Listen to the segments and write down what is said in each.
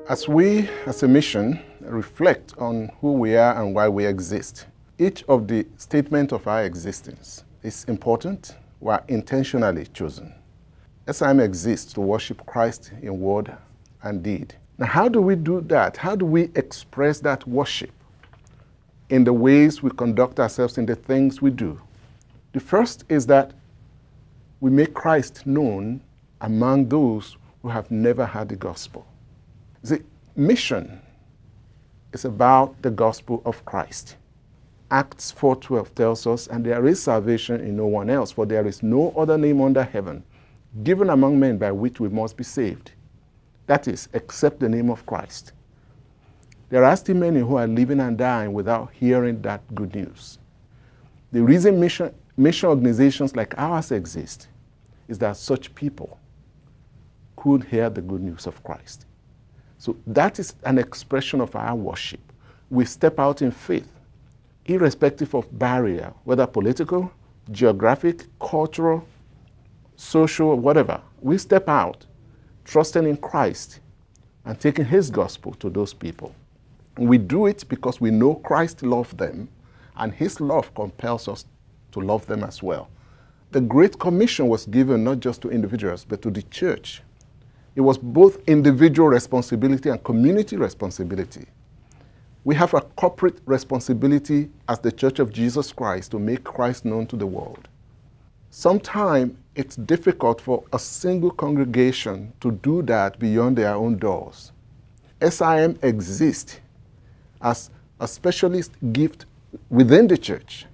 As we, as a mission, reflect on who we are and why we exist, each of the statements of our existence is important, were intentionally chosen. SIM exists to worship Christ in word and deed. Now, how do we do that? How do we express that worship in the ways we conduct ourselves, in the things we do? The first is that we make Christ known among those who have never heard the gospel. The mission is about the gospel of Christ. Acts 4:12 tells us, "And there is salvation in no one else, for there is no other name under heaven given among men by which we must be saved. That is, except the name of Christ." There are still many who are living and dying without hearing that good news. The reason mission organizations like ours exist is that such people could hear the good news of Christ. So that is an expression of our worship. We step out in faith, irrespective of barrier, whether political, geographic, cultural, social, whatever. We step out, trusting in Christ and taking his gospel to those people. And we do it because we know Christ loved them, and his love compels us to love them as well. The Great Commission was given not just to individuals, but to the church. It was both individual responsibility and community responsibility. We have a corporate responsibility as the Church of Jesus Christ to make Christ known to the world. Sometimes it's difficult for a single congregation to do that beyond their own doors. SIM exists as a specialist gift within the church,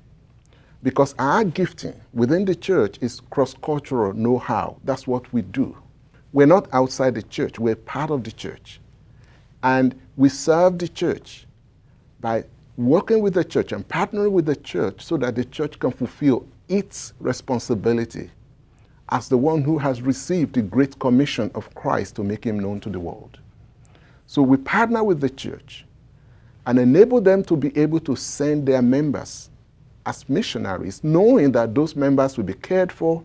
because our gifting within the church is cross-cultural know-how. That's what we do. We're not outside the church, we're part of the church. And we serve the church by working with the church and partnering with the church so that the church can fulfill its responsibility as the one who has received the Great Commission of Christ to make him known to the world. So we partner with the church and enable them to be able to send their members as missionaries, knowing that those members will be cared for,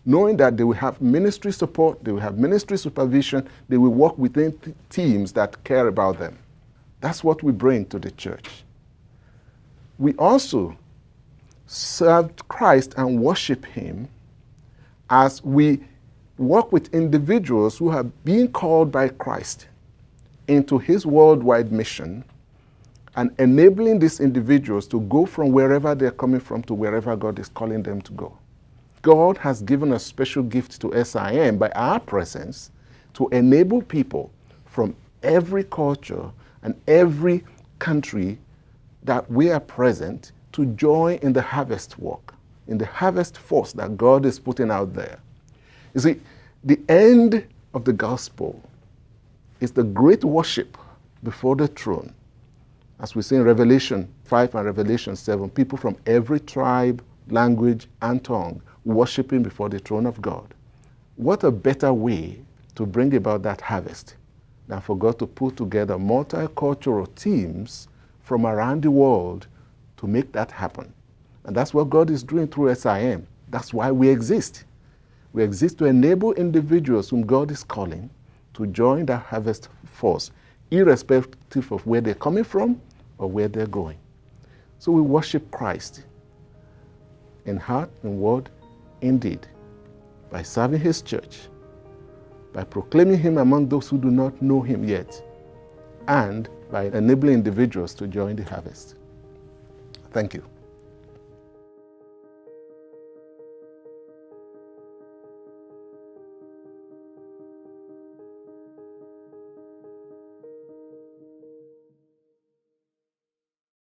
knowing that they will have ministry support, they will have ministry supervision, they will work within teams that care about them. That's what we bring to the church. We also serve Christ and worship him as we work with individuals who have been called by Christ into his worldwide mission, and enabling these individuals to go from wherever they're coming from to wherever God is calling them to go. God has given a special gift to SIM by our presence to enable people from every culture and every country that we are present to join in the harvest work, in the harvest force that God is putting out there. You see, the end of the gospel is the great worship before the throne. As we see in Revelation 5 and Revelation 7, people from every tribe, language, and tongue worshiping before the throne of God. What a better way to bring about that harvest than for God to put together multicultural teams from around the world to make that happen. And that's what God is doing through SIM. That's why we exist. We exist to enable individuals whom God is calling to join that harvest force, irrespective of where they're coming from or where they're going. So we worship Christ in heart, in word, in deed, by serving his church, by proclaiming him among those who do not know him yet, and by enabling individuals to join the harvest. Thank you.